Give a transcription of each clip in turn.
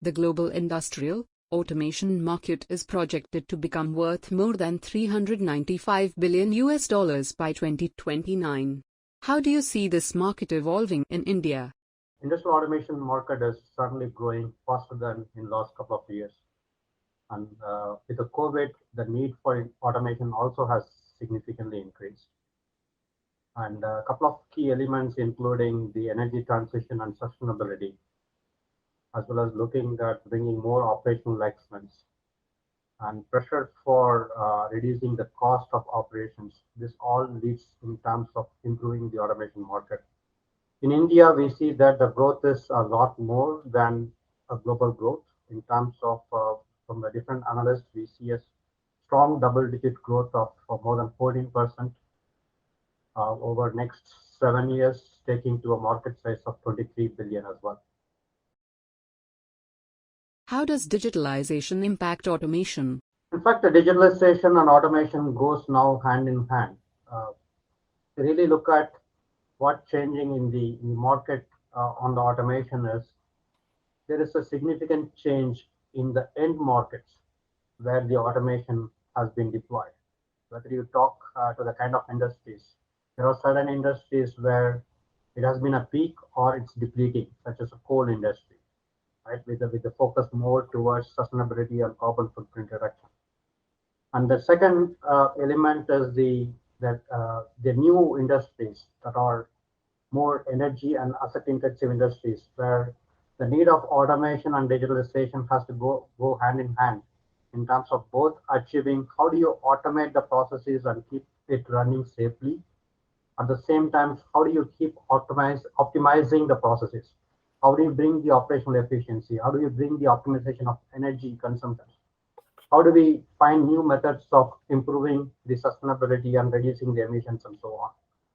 The global industrial automation market is projected to become worth more than $395 billion by 2029. How do you see this market evolving in India? Industrial automation market is certainly growing faster than in the last couple of years. And with the COVID, the need for automation also has significantly increased. And a couple of key elements, including the energy transition and sustainability, as well as looking at bringing more operational excellence and pressure for reducing the cost of operations. This all leads in terms of improving the automation market. In India, we see that the growth is a lot more than a global growth. In terms of from the different analysts, we see a strong double-digit growth of more than 14% over next 7 years, taking to a market size of 23 billion as well. How does digitalization impact automation? In fact, the digitalization and automation goes now hand in hand. Really look at what's changing in the market on the automation is there is a significant change in the end markets where the automation has been deployed. Whether you talk to the kind of industries, there are certain industries where it has been a peak or it's depleting, such as the coal industry, right? With the focus more towards sustainability and carbon footprint reduction. And the second element is the new industries that are more energy and asset intensive industries, where the need of automation and digitalization has to go hand in hand in terms of both achieving how do you automate the processes and keep it running safely. At the same time, how do you keep optimizing the processes? How do you bring the operational efficiency? How do you bring the optimization of energy consumption? How do we find new methods of improving the sustainability and reducing the emissions and so on?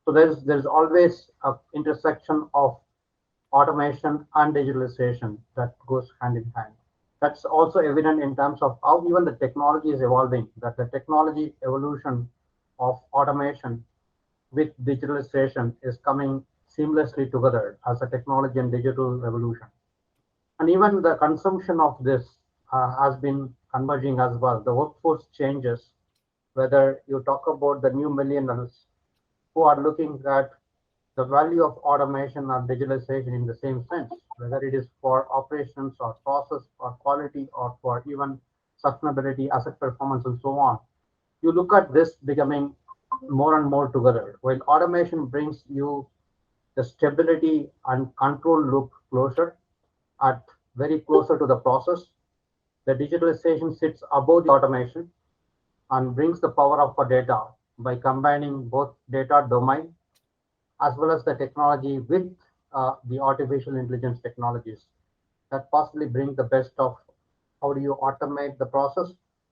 So there's always an intersection of automation and digitalization that goes hand in hand. That's also evident in terms of how even the technology is evolving, that the technology evolution of automation with digitalization is coming seamlessly together as a technology and digital revolution. And even the consumption of this has been converging as well. The workforce changes, whether you talk about the new millennials who are looking at the value of automation or digitalization in the same sense, whether it is for operations or process or quality or for even sustainability, asset performance, and so on. You look at this becoming more and more together. While automation brings you the stability and control loop closure at very closer to the process, the digitalization sits above the automation and brings the power of data by combining both data domain as well as the technology with the artificial intelligence technologies that possibly bring the best of how do you automate the process,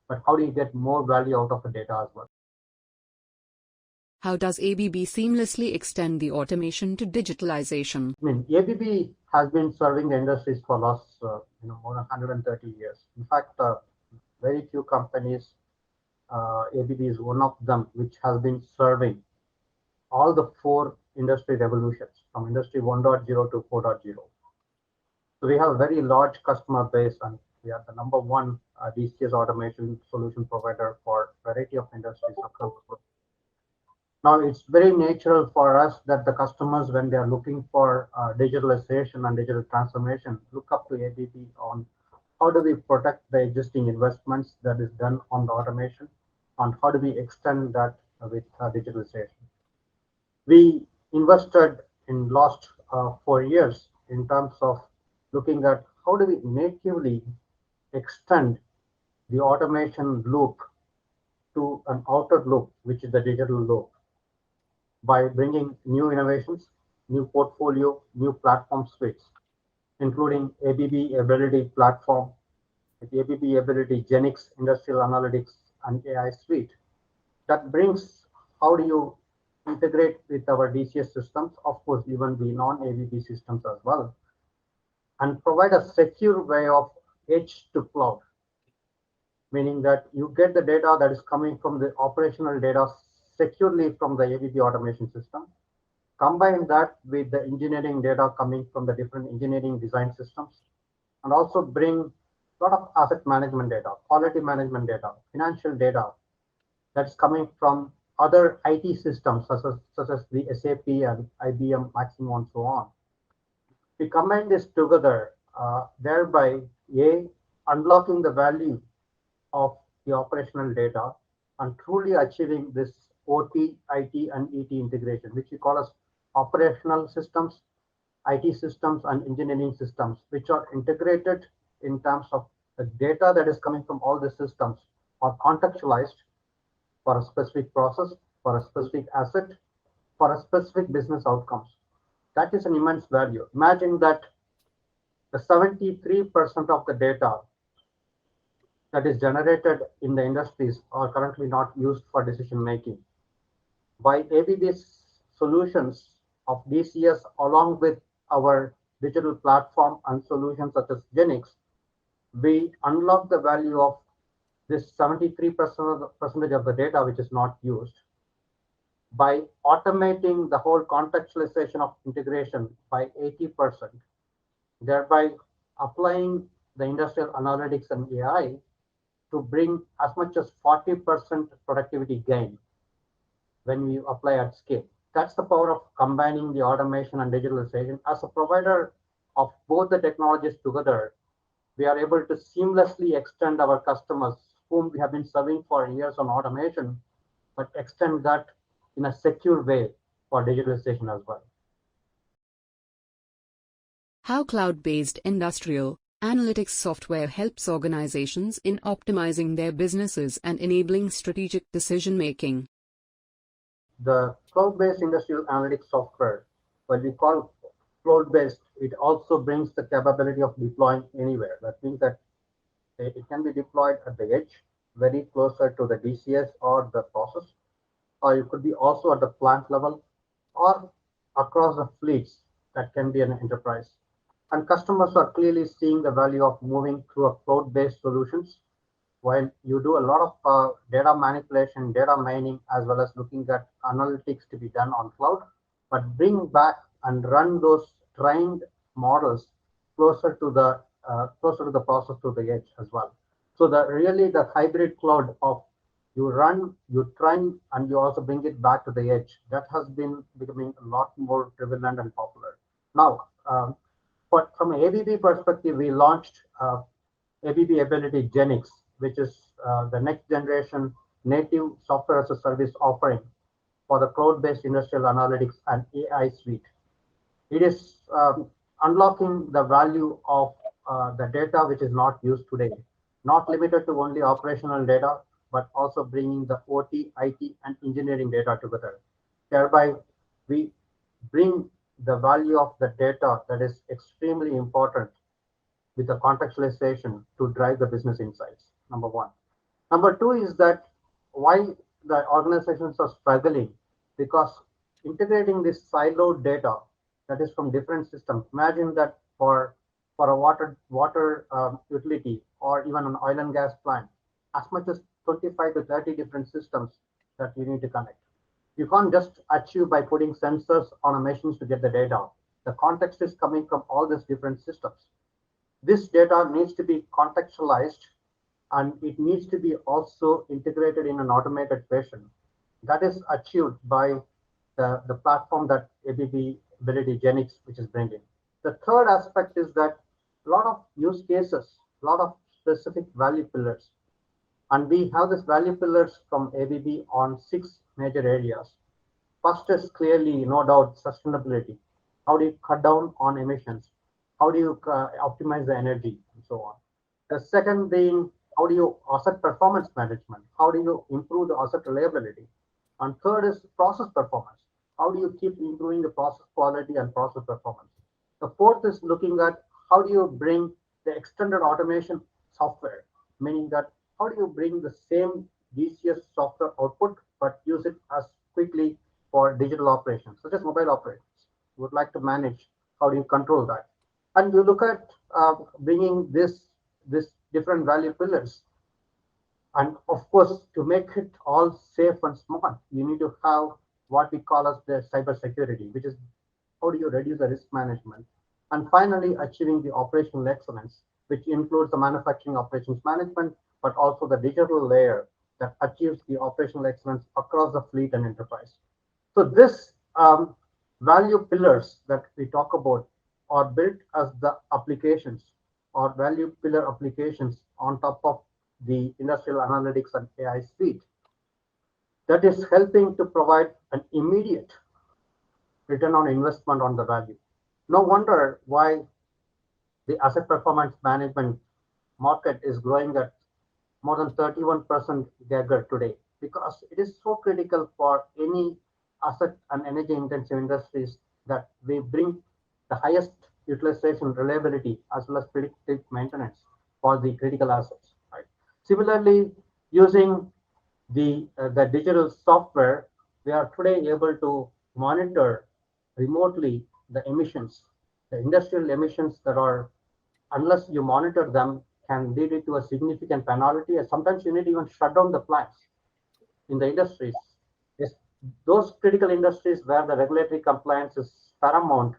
but how do you get more value out of the data as well. How does ABB seamlessly extend the automation to digitalization? ABB has been serving the industries for last more than 130 years. In fact, very few companies, ABB is one of them, which has been serving all the 4 industry revolutions from industry 1.0 to 4.0. So we have a very large customer base, and we are the number 1 DCS automation solution provider for a variety of industries across the world. Now, it's very natural for us that the customers, when they are looking for digitalization and digital transformation, look up to ABB on how do we protect the existing investments that is done on the automation, and how do we extend that with digitalization. We invested in last 4 years in terms of looking at how do we natively extend the automation loop to an outer loop, which is the digital loop, by bringing new innovations, new portfolio, new platform suites, including ABB Ability platform, with ABB Ability Genix Industrial Analytics and AI suite. That brings how do you integrate with our DCS systems, of course, even the non-ABB systems as well, and provide a secure way of edge to cloud, meaning that you get the data that is coming from the operational data securely from the ABB automation system. Combine that with the engineering data coming from the different engineering design systems, and also bring a lot of asset management data, quality management data, financial data that's coming from other IT systems such as the SAP and IBM, Maximo, and so on. We combine this together, thereby A, unlocking the value of the operational data and truly achieving this OT, IT, and ET integration, which we call as operational systems, IT systems, and engineering systems, which are integrated in terms of the data that is coming from all the systems are contextualized for a specific process, for a specific asset, for a specific business outcomes. That is an immense value. Imagine that the 73% of the data that is generated in the industries are currently not used for decision making. By ABB's solutions of DCS along with our digital platform and solutions such as Genix, we unlock the value of this 73% of percentage of the data which is not used by automating the whole contextualization of integration by 80%, thereby applying the industrial analytics and AI to bring as much as 40% productivity gain when you apply at scale. That's the power of combining the automation and digitalization. As a provider of both the technologies together, we are able to seamlessly extend our customers whom we have been serving for years on automation, but extend that in a secure way for digitalization as well. How cloud-based industrial analytics software helps organizations in optimizing their businesses and enabling strategic decision-making. The cloud-based industrial analytics software, what we call cloud-based, it also brings the capability of deploying anywhere. That means that it can be deployed at the edge, very closer to the DCS or the process, or it could be also at the plant level or across the fleets that can be an enterprise. And customers are clearly seeing the value of moving through a cloud-based solutions while you do a lot of data manipulation, data mining, as well as looking at analytics to be done on cloud, but bring back and run those trained models closer to the process to the edge as well. So the hybrid cloud of you run, you train, and you also bring it back to the edge. That has been becoming a lot more prevalent and popular. Now, but from an ABB perspective, we launched ABB Ability Genix, which is the next generation native software as a service offering for the cloud-based industrial analytics and AI suite. It is unlocking the value of the data which is not used today, not limited to only operational data, but also bringing the OT, IT, and engineering data together. Thereby, we bring the value of the data that is extremely important with the contextualization to drive the business insights, number one. Number two is that why the organizations are struggling because integrating this siloed data that is from different systems. Imagine that for a water utility or even an oil and gas plant, as much as 25 to 30 different systems that you need to connect. You can't just achieve by putting sensors on a machines to get the data. The context is coming from all these different systems. This data needs to be contextualized and it needs to be also integrated in an automated fashion. That is achieved by the platform that ABB Ability Genix, which is bringing. The third aspect is that a lot of use cases, a lot of specific value pillars. And we have these value pillars from ABB on 6 major areas. First is clearly, no doubt, sustainability. How do you cut down on emissions? How do you optimize the energy and so on? The second being, how do you asset performance management? How do you improve the asset reliability? And third is process performance. How do you keep improving the process quality and process performance? The fourth is looking at how do you bring the extended automation software, meaning that how do you bring the same DCS software output but use it as quickly for digital operations, such as mobile operations. You would like to manage, how do you control that? And you look at bringing this different value pillars. And of course, to make it all safe and smart, you need to have what we call as the cyber security, which is how do you reduce the risk management? And finally, achieving the operational excellence. which includes the manufacturing operations management, but also the digital layer that achieves the operational excellence across the fleet and enterprise. So this value pillars that we talk about are built as the applications or value pillar applications on top of the industrial analytics and AI suite that is helping to provide an immediate return on investment on the value. No wonder why the asset performance management market is growing at more than 31% CAGR today because it is so critical for any asset and energy intensive industries that we bring the highest utilization, reliability, as well as predictive maintenance for the critical assets. Right. Similarly, using the digital software, we are today able to monitor remotely the emissions, the industrial emissions that are, unless you monitor them, can lead it to a significant penalty. And sometimes you need to even shut down the plants in the industries. Yes, those critical industries where the regulatory compliance is paramount,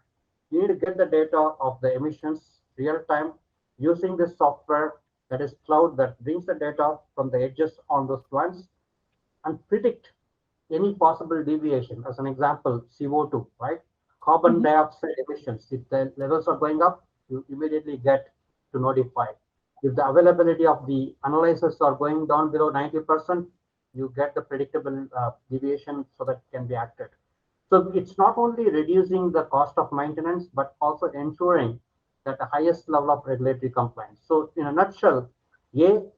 you need to get the data of the emissions real time using this software that is cloud that brings the data from the edges on those plants and predict any possible deviation. As an example, CO2, right? Carbon Mhm. dioxide emissions. If the levels are going up, you immediately get to notify. If the availability of the analyzers are going down below 90%, you get the predictable deviation so that it can be acted. So it's not only reducing the cost of maintenance, but also ensuring that the highest level of regulatory compliance. So in a nutshell, A,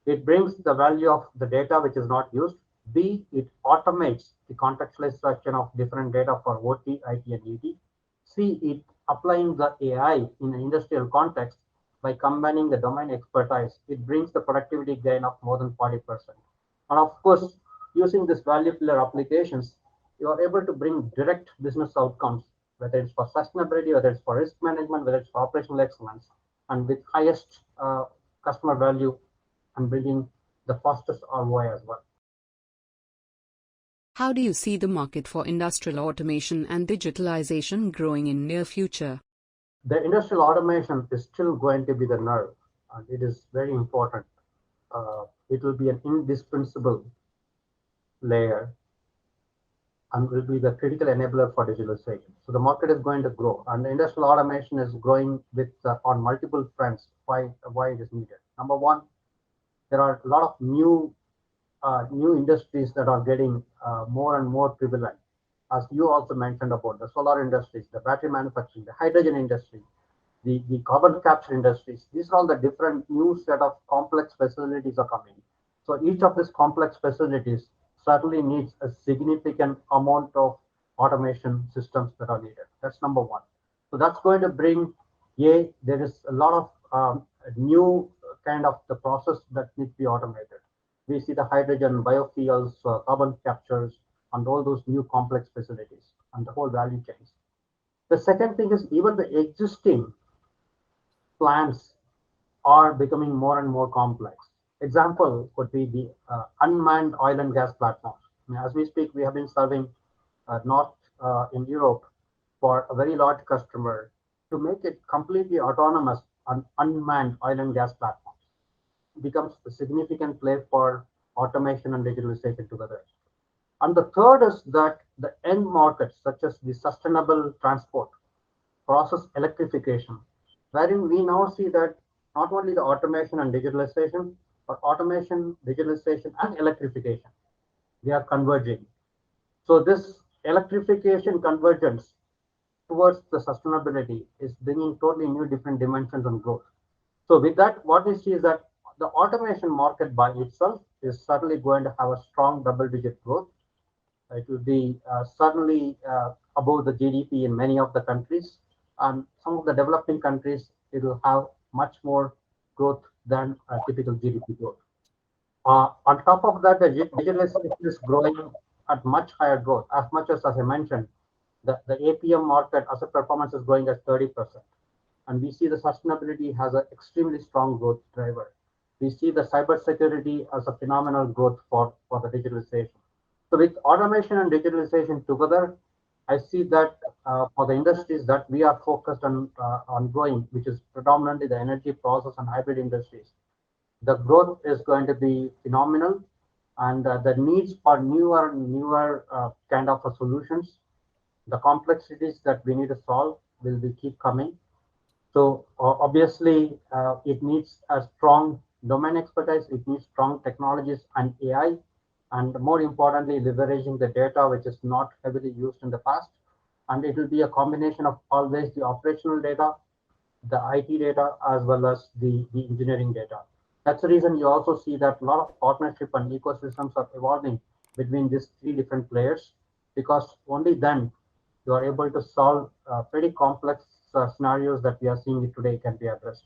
it brings the value of the data which is not used. B, it automates the contextualization of different data for OT, IT, and ET. C, it applying the AI in an industrial context by combining the domain expertise. It brings the productivity gain of more than 40%. And of course, using this value pillar applications, you are able to bring direct business outcomes, whether it's for sustainability, whether it's for risk management, whether it's for operational excellence, and with highest customer value and bringing the fastest ROI as well. How do you see the market for industrial automation and digitalization growing in near future? The industrial automation is still going to be the nerve, and it is very important. It will be an indispensable layer and will be the critical enabler for digitalization. So the market is going to grow, and the industrial automation is growing with on multiple fronts. Why it is needed? Number one, there are a lot of new industries that are getting more and more prevalent. As you also mentioned about the solar industries, the battery manufacturing, the hydrogen industry, the carbon capture industries. These are all the different new set of complex facilities are coming. So each of these complex facilities certainly needs a significant amount of automation systems that are needed. That's number one. So that's going to bring, there is a lot of new kind of the process that needs to be automated. We see the hydrogen, biofuels, carbon captures, and all those new complex facilities and the whole value chains. The second thing is even the existing plants are becoming more and more complex. Example could be the unmanned oil and gas platforms. I mean, as we speak, we have been serving North in Europe for a very large customer to make it completely autonomous and unmanned oil and gas platforms. It becomes a significant play for automation and digitalization together. And the third is that the end markets, such as the sustainable transport, process electrification, wherein we now see that not only the automation and digitalization, but automation, digitalization, and electrification, they are converging. So this electrification convergence towards the sustainability is bringing totally new different dimensions and growth. So with that, what we see is that the automation market by itself is certainly going to have a strong double-digit growth. It will be certainly above the GDP in many of the countries. And some of the developing countries, it will have much more growth than typical GDP growth. On top of that, the digitalization is growing at much higher growth. As much as I mentioned, the APM market as a performance is growing at 30%. And we see the sustainability has an extremely strong growth driver. We see the cybersecurity as a phenomenal growth for the digitalization. So with automation and digitalization together, I see that for the industries that we are focused on growing, which is predominantly the energy process and hybrid industries, the growth is going to be phenomenal, and the needs for newer kind of solutions, the complexities that we need to solve will be keep coming. So obviously, it needs a strong domain expertise. It needs strong technologies and AI, and more importantly, leveraging the data which is not heavily used in the past. And it will be a combination of always the operational data, the IT data, as well as the engineering data. That's the reason you also see that a lot of partnership and ecosystems are evolving between these three different players, because only then you are able to solve pretty complex scenarios that we are seeing today can be addressed.